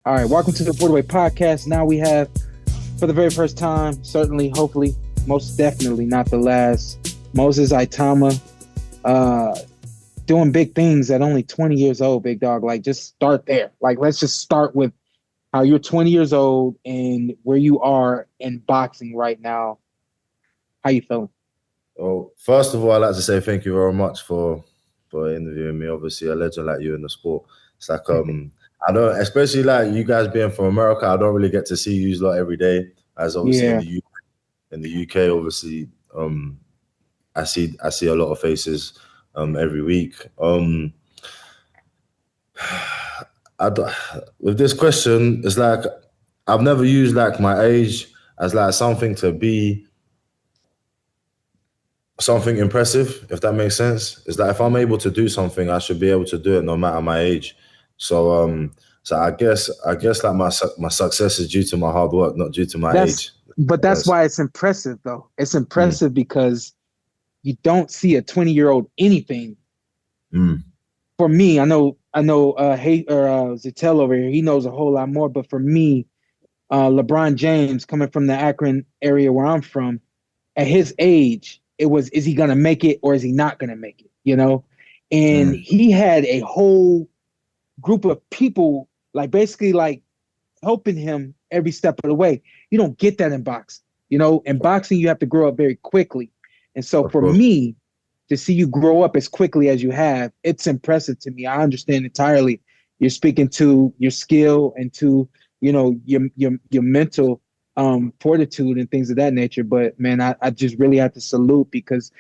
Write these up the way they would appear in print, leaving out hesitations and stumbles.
All right, welcome to the PorterWay Podcast. Now we have, for the very first time, certainly, hopefully, most definitely not the last, Moses Itauma, doing big things at only 20 years old, big dog. Like, just start there. Like, let's just start with how you're 20 years old and where you are in boxing right now. How you feeling? Well, first of all, I'd like to say thank you very much for interviewing me. Obviously, a legend like you in the sport. It's like I don't, especially like you guys being from America, I don't really get to see you lot every day. As obviously Yeah, in the UK, obviously, I see a lot of faces every week. I don't, with this question, it's like I've never used like my age as like something to be something impressive, if that makes sense. It's like if I'm able to do something, I should be able to do it no matter my age. So I guess like my success is due to my hard work, not due to my that's, age. but that's That's why it's impressive, though. It's mm, impressive because you don't see a 20-year-old anything. mm, For me, Zittel over here, he knows a whole lot more. But for me, LeBron James, coming from the Akron area where I'm from, at his age, it was, is he gonna make it or is he not gonna make it? And mm, he had a whole group of people, like, basically like helping him every step of the way. You don't get that in boxing. In boxing, you have to grow up very quickly. And so of for course. me, to see you grow up as quickly as you have, it's impressive to me. I understand entirely. You're speaking to your skill and to, your mental fortitude and things of that nature. But man, I just really have to salute because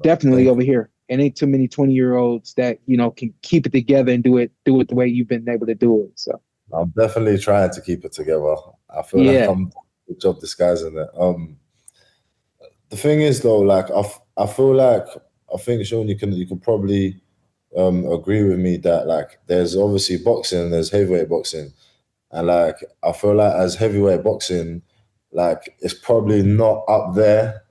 definitely Thank over here, it ain't too many 20-year-olds that, can keep it together and do it the way you've been able to do it. So you. I'm definitely trying to keep it together. I feel like yeah. I'm doing a good job disguising it. The thing is though, like I feel like I think Sean, you can probably agree with me that like there's obviously boxing, there's heavyweight boxing. And like I feel like as heavyweight boxing, like it's probably not up there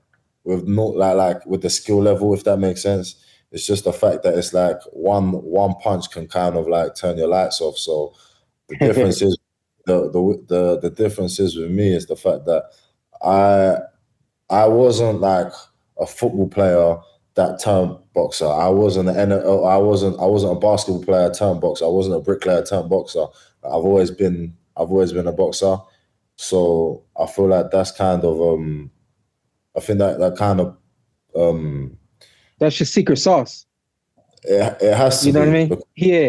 with not like with the skill level, if that makes sense. It's just the fact that it's like one punch can kind of like turn your lights off. So the difference is the difference is with me is the fact that I I wasn't like a football player that turned boxer. I wasn't an NFL, I wasn't a basketball player turned boxer. I wasn't a bricklayer turned boxer. I've always been a boxer. So I feel like that's kind of I think that kind of um That's your secret sauce. it has to You know what I be mean? because Yeah.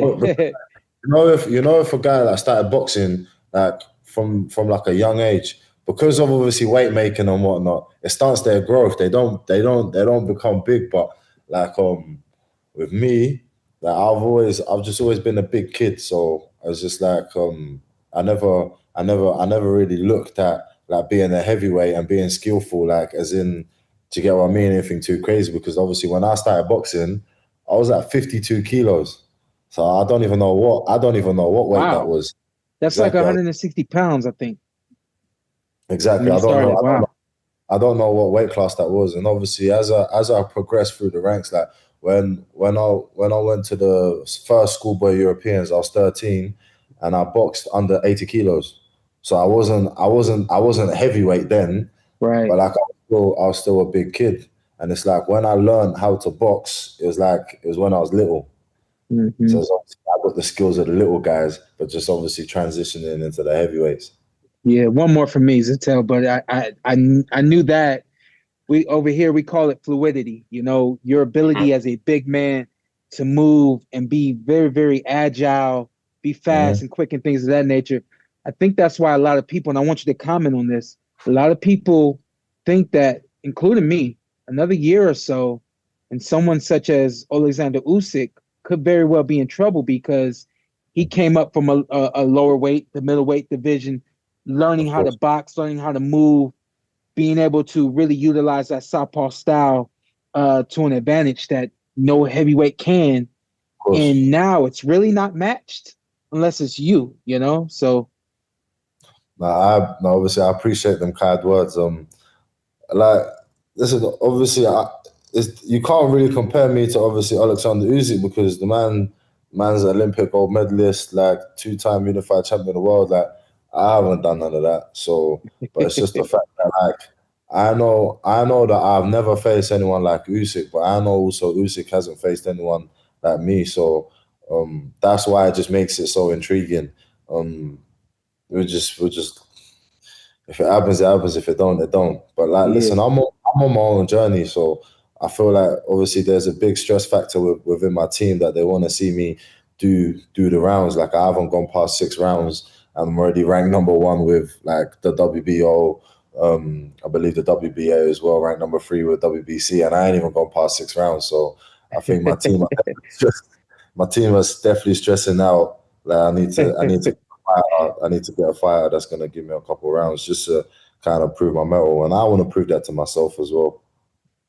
if a guy that started boxing like from like a young age, because of obviously weight making and whatnot, it starts their growth. They don't become big, but like with me, like I've just always been a big kid, so I was just like I never really looked at like being a heavyweight and being skillful, like as in, to get what I mean, anything too crazy, because obviously when I started boxing, I was at 52 kilos. So I don't even know what weight that Wow. was. That's like Exactly. 160 pounds, I think, when Exactly. you I don't know. started. Wow. I don't know what weight class that was. And obviously, as I progressed through the ranks, like when I went to the first schoolboy Europeans, I was 13, and I boxed under 80 kilos. So I wasn't heavyweight then, but Right. like I was still a big kid. And it's like when I learned how to box, it was when I was little. So Hmm. it's obviously I got the skills of the little guys, but just obviously transitioning into the heavyweights. Yeah. One more for me, Zintel, but I knew that we over here we call it fluidity. Your ability as a big man to move and be very, very agile, be fast Hmm. and quick and things of that nature. I think that's why a lot of people, and I want you to comment on this, a lot of people think that, including me, another year or so, and someone such as Alexander Usyk could very well be in trouble because he came up from a lower weight, the middleweight division, learning Of how to course, box, learning how to move, being able to really utilize that southpaw style to an advantage that no heavyweight can. of course. And now it's really not matched unless it's you. So No, obviously I appreciate them kind words. Like listen, obviously you can't really compare me to obviously Alexander Usyk because the man man's an Olympic gold medalist, like 2-time unified champion of the world. Like, I haven't done none of that. So, but it's just the fact that, like, I know that I've never faced anyone like Usyk, but I know also Usyk hasn't faced anyone like me. So, that's why it just makes it so intriguing. We're just if it happens, it happens. If it don't, it don't. But like, Yeah, listen, I'm on my own journey, so I feel like obviously there's a big stress factor within my team that they want to see me do the rounds. Like, I haven't gone past 6 rounds, and I'm already ranked number one with like the WBO. I believe the WBA as well, ranked number 3 with WBC, and I ain't even gone past 6 rounds. So I think my team is definitely stressing out. Like, I need to get a fighter that's going to give me a couple rounds just to kind of prove my mettle, and I want to prove that to myself as well.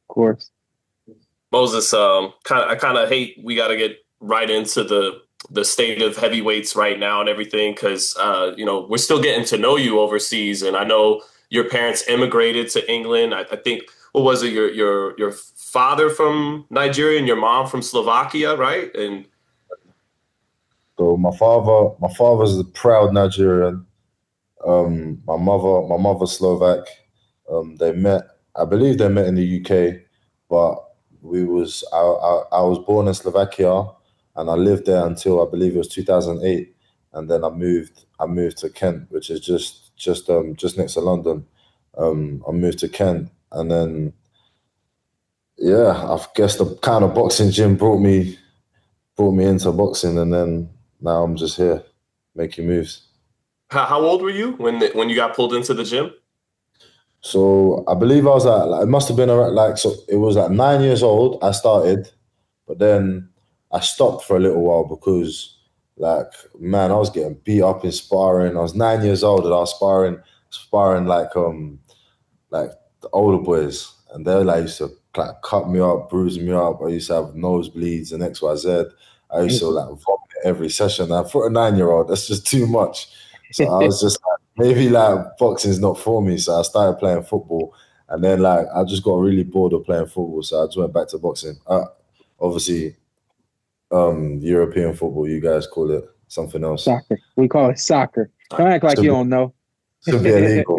of course. Moses, I kind of hate we got to get right into the state of heavyweights right now and everything because we're still getting to know you overseas, and I know your parents immigrated to England. I think what was it? Your father from Nigeria and your mom from Slovakia, right? And So my father's a proud Nigerian. My mother's Slovak. I believe they met in the UK, but I was born in Slovakia, and I lived there until I believe it was 2008, and then I moved to Kent, which is just next to London. I moved to Kent, and then I guess the kind of boxing gym brought me into boxing, and then now I'm just here making moves. how old were you when you got pulled into the gym? So I believe I was it must have been around, so it was at 9 years old I started, but then I stopped for a little while because, man, I was getting beat up in sparring. I was 9 years old and I was sparring like the older boys, and they used to cut me up, bruise me up. I used to have nosebleeds and XYZ. I used to vomit every session. And for a 9-year-old, that's just too much. So I was just maybe boxing's not for me. So I started playing football, and then I just got really bored of playing football. So I just went back to boxing. Obviously, European football, you guys call it something else. Soccer. We call it soccer. Don't act like you don't know. Should be illegal.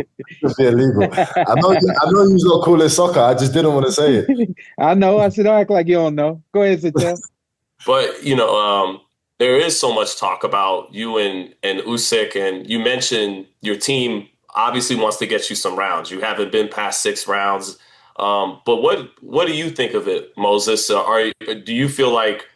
I know you don't call it soccer. I just didn't want to say it. I know. I said, don't act like you don't know. Go ahead, Zittel. But there is so much talk about you and Usyk, and you mentioned your team obviously wants to get you some rounds. You haven't been past 6 rounds, but what do you think of it, Moses? Do you feel like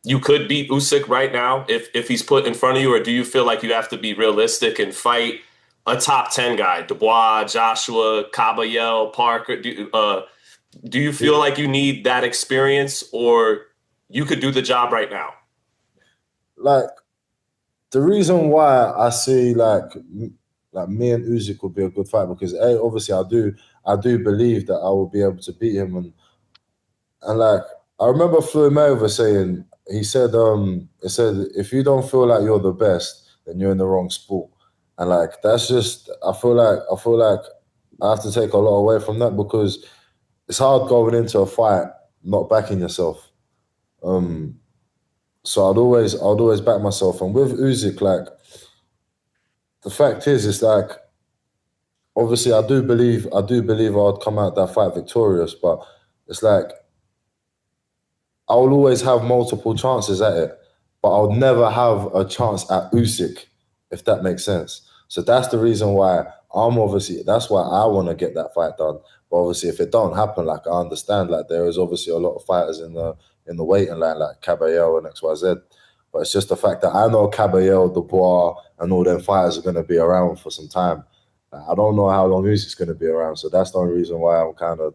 you could beat Usyk right now if he's put in front of you, or do you feel like you have to be realistic and fight a top 10 guy, Dubois, Joshua, Caballel, Parker? Do you feel like you need that experience, or you could do the job right now? The reason why I say me and Usyk would be a good fight, because obviously I do believe that I will be able to beat him, and I remember Floyd Mayweather saying, he said if you don't feel like you're the best, then you're in the wrong sport. And that's just, I feel like I have to take a lot away from that, because it's hard going into a fight not backing yourself. So I'd always back myself. And with Usyk, the fact is, it's obviously I do believe I'd come out that fight victorious, but it's I will always have multiple chances at it, but I'll never have a chance at Usyk, if that makes sense. So that's the reason why that's why I want to get that fight done. But obviously, if it don't happen, I understand, there is obviously a lot of fighters in the waiting line, like Caballel and XYZ. But it's just the fact that I know Caballel, Dubois, and all them fighters are going to be around for some time. I don't know how long Usyk's going to be around, so that's the only reason why I'm kind of,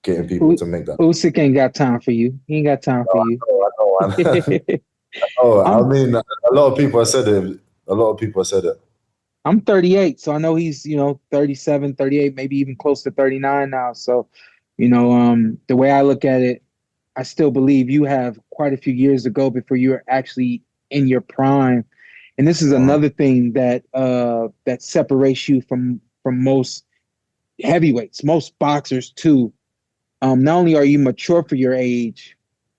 getting people to make that. Usyk ain't got time for you. He ain't got time for you. I know. I mean, a lot of people have said it. I'm 38, so I know he's, 37, 38, maybe even close to 39 now. So, the way I look at it, I still believe you have quite a few years to go before you're actually in your prime. And this is another thing that separates you from most heavyweights, most boxers too. Not only are you mature for your age,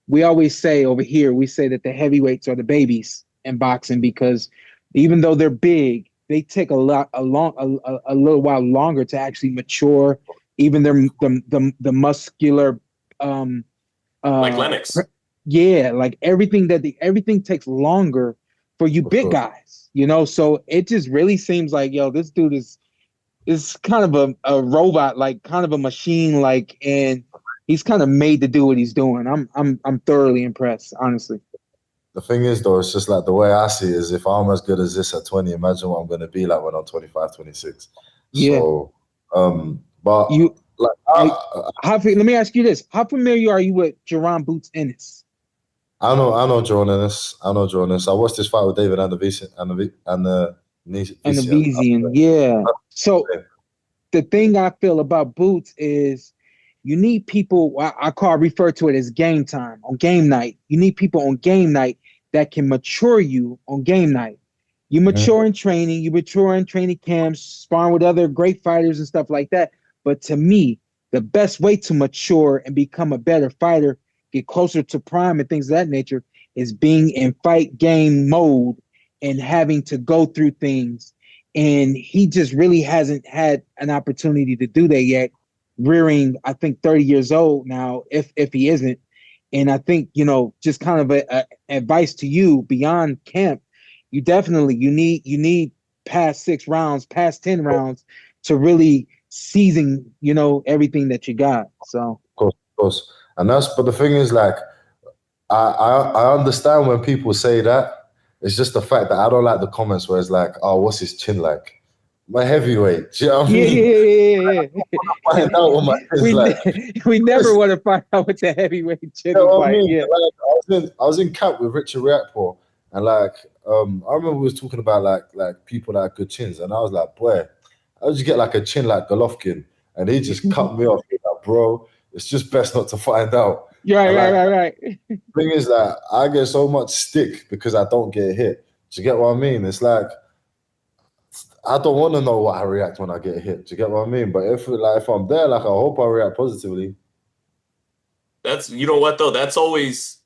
we always say over here, we say that the heavyweights are the babies in boxing because even though they're big, they take a little while longer to actually mature. Even the muscular, Like uh, Lennox. yeah, like everything takes longer for you big guys, So it just really seems like, yo, this dude is kind of a robot, like kind of a machine, like, and he's kind of made to do what he's doing. I'm thoroughly impressed, honestly. The thing is, though, it's just like the way I see it is if I'm as good as this at 20, imagine what I'm going to be like when I'm 25, 26. Yeah. So, but You, like, let me ask you this: how familiar are you with Jerron Boots Ennis? I know Jordan Ennis. I know Jordan Ennis. I watched this fight with David and the Vizian, yeah. So the thing I feel about Boots is you need people, refer to it as game time on game night. You need people on game night that can mature you on game night. You mature in training, you mature in training camps, sparring with other great fighters and stuff like that. But to me, the best way to mature and become a better fighter, get closer to prime and things of that nature, is being in fight game mode and having to go through things. And he just really hasn't had an opportunity to do that yet, rearing, I think, 30 years old now, if he isn't. And I think, just kind of a advice to you beyond camp, you need past 6 rounds, past 10 rounds to really season, everything that you got. So of course. And but the thing is, like, I understand when people say that. It's just the fact that I don't like the comments where it's like, oh, what's his chin like? My heavyweight. Do you know what I mean? Yeah. Find out what my chin's like. We never want to find out what the heavyweight chin You know is what I like. mean? Yeah. Like, I was in camp with Richard Riakpo, and like I remember we was talking about like people that have good chins, and I was like, boy, how did you get like a chin like Golovkin? And he just cut me off. He's like, bro, it's just best not to find out. Right. The thing is that I get so much stick because I don't get hit. Do you get what I mean? It's like I don't want to know what I react when I get hit. Do you get what I mean? But if I'm there, like I hope I react positively. That's, you know what though? That's always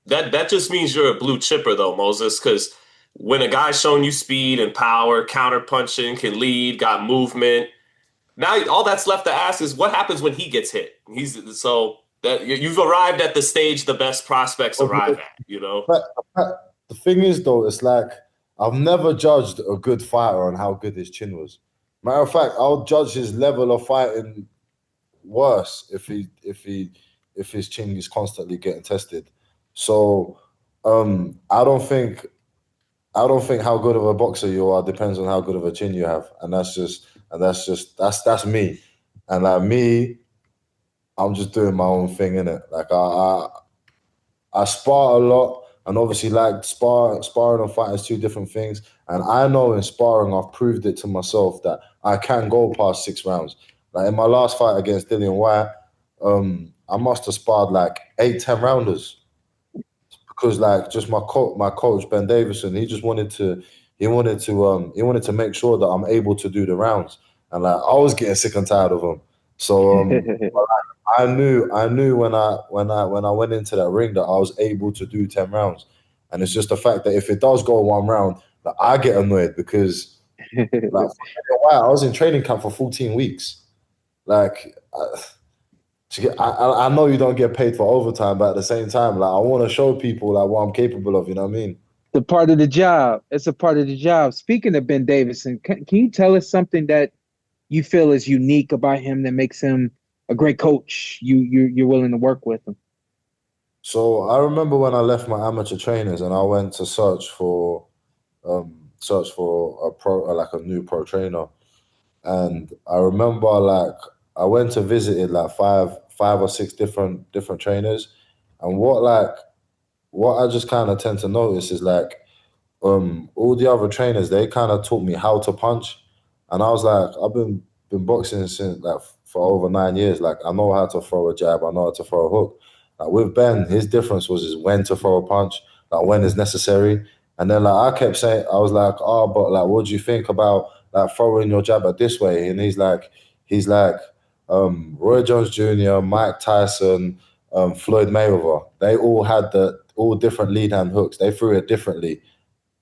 that just means you're a blue chipper though, Moses, because when a guy's showing you speed and power, counter punching, can lead, got movement. Now all that's left to ask is what happens when he gets hit. So that you've arrived at the stage the best prospects arrive at, But the thing is though, it's like I've never judged a good fighter on how good his chin was. Matter of fact, I'll judge his level of fighting worse if his chin is constantly getting tested. So I don't think how good of a boxer you are depends on how good of a chin you have, and that's me, and like me, I'm just doing my own thing in it. Like I spar a lot, and obviously like sparring and fighting is two different things. And I know in sparring I've proved it to myself that I can go past 6 rounds. Like in my last fight against Dillian Whyte, I must have sparred like 8-10 rounders because like just my coach Ben Davidson, he just wanted to make sure that I'm able to do the rounds, and like I was getting sick and tired of him. So I knew when I went into that ring that I was able to do 10 rounds, and it's just the fact that if it does go 1 round, that I get annoyed because like I was in training camp for 14 weeks, like. I know you don't get paid for overtime, but at the same time, like I want to show people like what I'm capable of. You know what I mean? The part of the job. It's a part of the job. Speaking of Ben Davidson, can you tell us something that you feel is unique about him that makes him a great coach? You're willing to work with him. So I remember when I left my amateur trainers and I went to search for a pro, like a new pro trainer, and I remember like I went to visit like five or six different trainers, and what I just kind of tend to notice is like all the other trainers, they kind of taught me how to punch, and I was like, I've been boxing since like for over 9 years. Like I know how to throw a jab, I know how to throw a hook. Like with Ben, his difference was when to throw a punch, like when is necessary. And then like I kept saying, I was like, oh, but like, what do you think about like throwing your jab at this way? And he's like, Roy Jones Jr., Mike Tyson, Floyd Mayweather. They all had all different lead hand hooks. They threw it differently,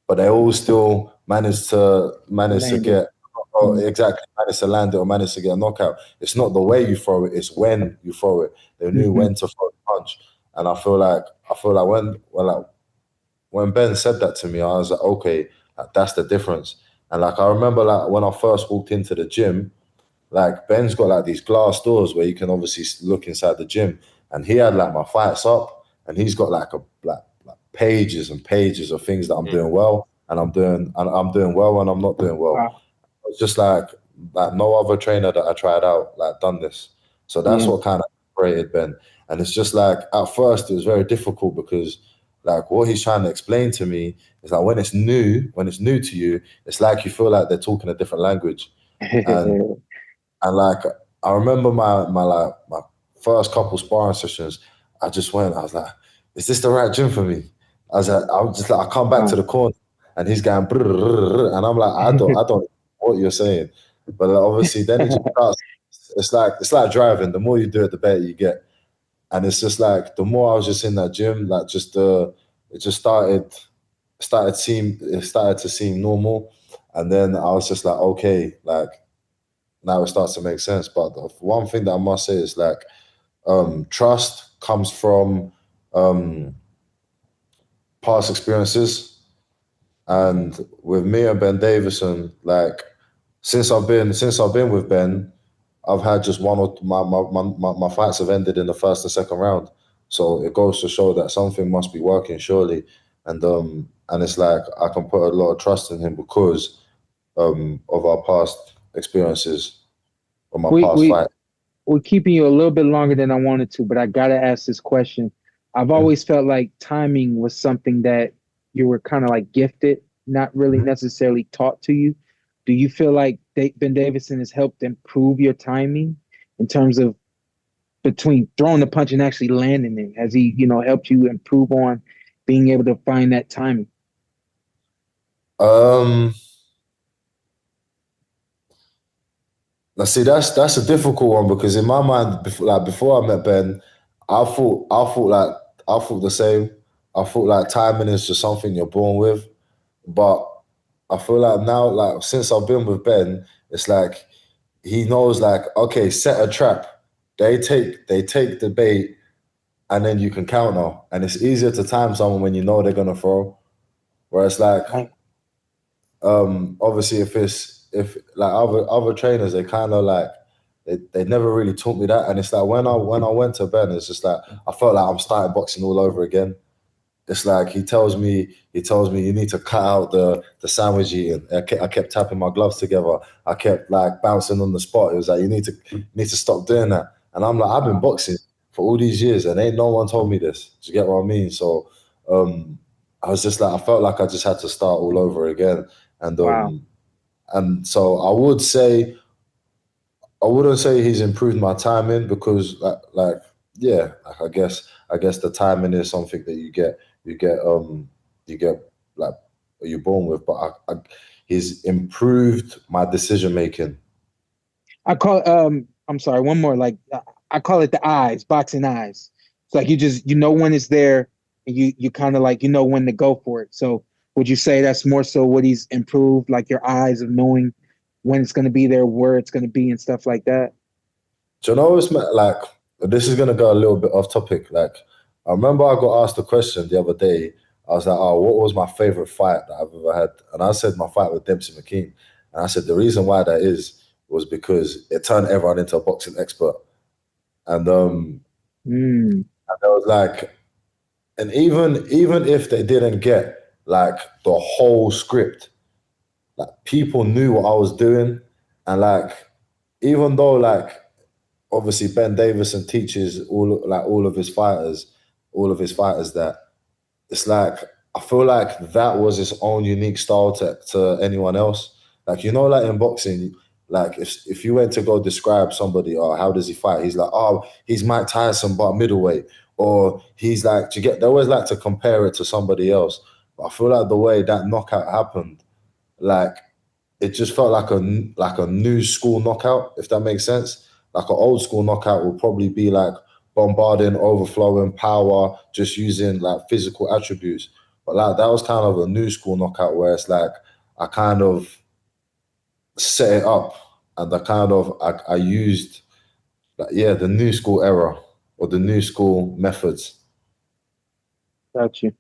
but they all still managed to get exactly managed to land it or managed to get a knockout. It's not the way you throw it; it's when you throw it. They knew when to throw the punch, and I feel like when Ben said that to me, I was like, okay, like, that's the difference. And like I remember, like when I first walked into the gym, like Ben's got like these glass doors where you can obviously look inside the gym, and he had like my fights up, and he's got like pages and pages of things that I'm doing well, and I'm doing well, and I'm not doing well. Wow. It's just like no other trainer that I tried out like done this. So that's what kind of separated Ben. And it's just like at first it was very difficult because like what he's trying to explain to me is like when it's new to you, it's like you feel like they're talking a different language. And like I remember my first couple sparring sessions, I was like, is this the right gym for me? I come back to the corner and he's going and I'm like, I don't know what you're saying. But obviously then it just starts, it's like driving. The more you do it, the better you get. And it's just like the more I was just in that gym, like it just started to seem normal. And then I was just like, okay, like now it starts to make sense. But the one thing that I must say is like trust comes from past experiences. And with me and Ben Davidson, like since I've been with Ben, I've had just one or my fights have ended in the first and second round. So it goes to show that something must be working surely. And it's like I can put a lot of trust in him because of our past experiences or my past fight. We're keeping you a little bit longer than I wanted to, but I gotta ask this question. I've always felt like timing was something that you were kind of like gifted, not really necessarily taught to you. Do you feel like Ben Davidson has helped improve your timing in terms of between throwing the punch and actually landing it? Has he, helped you improve on being able to find that timing? Now see, that's a difficult one because in my mind, before I met Ben, I thought the same. I thought like timing is just something you're born with, but I feel like now, like since I've been with Ben, it's like he knows, like, okay, set a trap. They take the bait, and then you can counter, and it's easier to time someone when you know they're gonna throw. Whereas like, obviously, if like other trainers, they kind of like they never really taught me that, and it's like when I went to Ben, it's just like I felt like I'm starting boxing all over again. It's like he tells me you need to cut out the sandwich eating. I kept tapping my gloves together. I kept like bouncing on the spot. It was like you need to stop doing that. And I'm like, I've been boxing for all these years and ain't no one told me this. Do you get what I mean? So I was just like I felt like I just had to start all over again. And and so I wouldn't say he's improved my timing because I guess the timing is something that you get like you're born with, but he's improved my decision making. I call I'm sorry, one more, like I call it the eyes, boxing eyes. It's like you know when it's there and you kind of like when to go for it. So would you say that's more so what he's improved, like your eyes of knowing when it's going to be there, where it's going to be and stuff like that? Do you know, it's like, this is going to go a little bit off topic. Like, I remember I got asked a question the other day. I was like, oh, what was my favorite fight that I've ever had? And I said my fight with Dempsey McKean. And I said the reason why that was because it turned everyone into a boxing expert. And and I was like, and even if they didn't get like the whole script, like people knew what I was doing. And like, even though like obviously Ben Davidson teaches all of his fighters that it's like I feel like that was his own unique style to anyone else. Like, like in boxing, like if you went to go describe somebody, or how does he fight, he's like, oh, he's Mike Tyson but middleweight, or he's like, they always like to compare it to somebody else. But I feel like the way that knockout happened, like it just felt like a new school knockout, if that makes sense. Like an old school knockout would probably be like bombarding, overflowing, power, just using like physical attributes. But like that was kind of a new school knockout where it's like I kind of set it up and I used like, the new school era or the new school methods. Got you.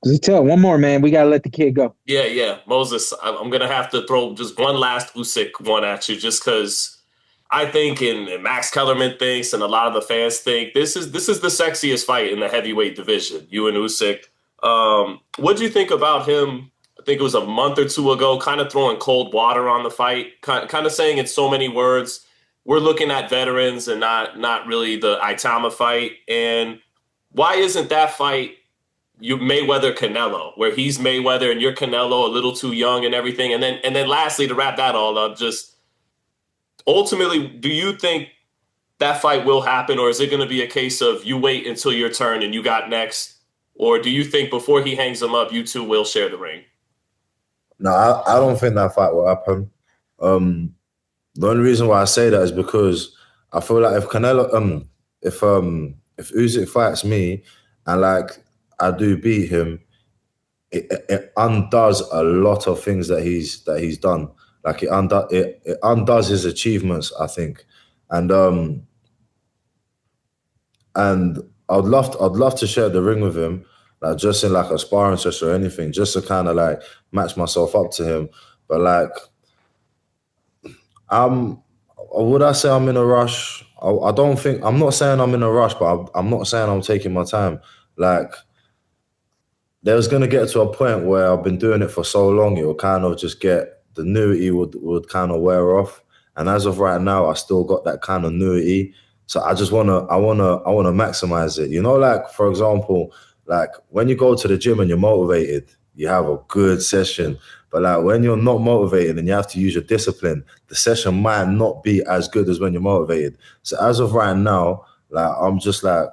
Zittel, one more, man. We gotta let the kid go. Yeah. Moses, I'm gonna have to throw just one last Usyk one at you, just because I think, and Max Kellerman thinks, and a lot of the fans think this is the sexiest fight in the heavyweight division. You and Usyk. What do you think about him? I think it was a month or two ago, kind of throwing cold water on the fight, kind of saying in so many words, we're looking at veterans and not really the Itauma fight. And why isn't that fight you Mayweather Canelo, where he's Mayweather and you're Canelo, a little too young and everything? And then lastly, to wrap that all up, just ultimately, do you think that fight will happen, or is it going to be a case of you wait until your turn and you got next? Or do you think before he hangs him up, you two will share the ring? No, I don't think that fight will happen. The only reason why I say that is because I feel like if Canelo, if Usyk fights me and like I do beat him, it undoes a lot of things that he's done. Like it undoes his achievements, I think, and I'd love to share the ring with him, like just in like a sparring session or anything, just to kind of like match myself up to him. But like, would I say I'm in a rush? I don't think. I'm not saying I'm in a rush, but I'm not saying I'm taking my time. Like, there's gonna get to a point where I've been doing it for so long, it will kind of just get the nudity would kind of wear off. And as of right now, I still got that kind of nudity. So I wanna maximize it. You know, like for example, like when you go to the gym and you're motivated, you have a good session. But like when you're not motivated and you have to use your discipline, the session might not be as good as when you're motivated. So as of right now, like I'm just like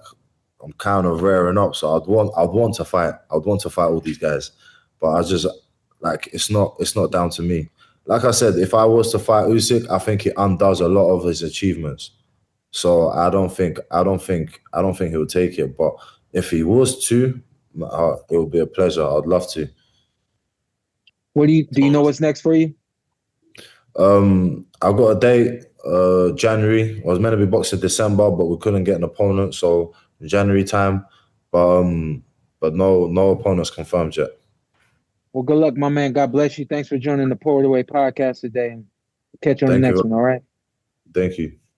I'm kind of rearing up. So I'd want to fight. I'd want to fight all these guys. But I just like it's not down to me. Like I said, if I was to fight Usyk, I think it undoes a lot of his achievements. So I don't think he would take it. But if he was to, it would be a pleasure. I'd love to. What do you know what's next for you? I've got a date, January. I was meant to be boxing December, but we couldn't get an opponent, so January time. But no opponents confirmed yet. Well, good luck, my man. God bless you. Thanks for joining the PorterWay Podcast today. Catch you on the next one, all right? Thank you.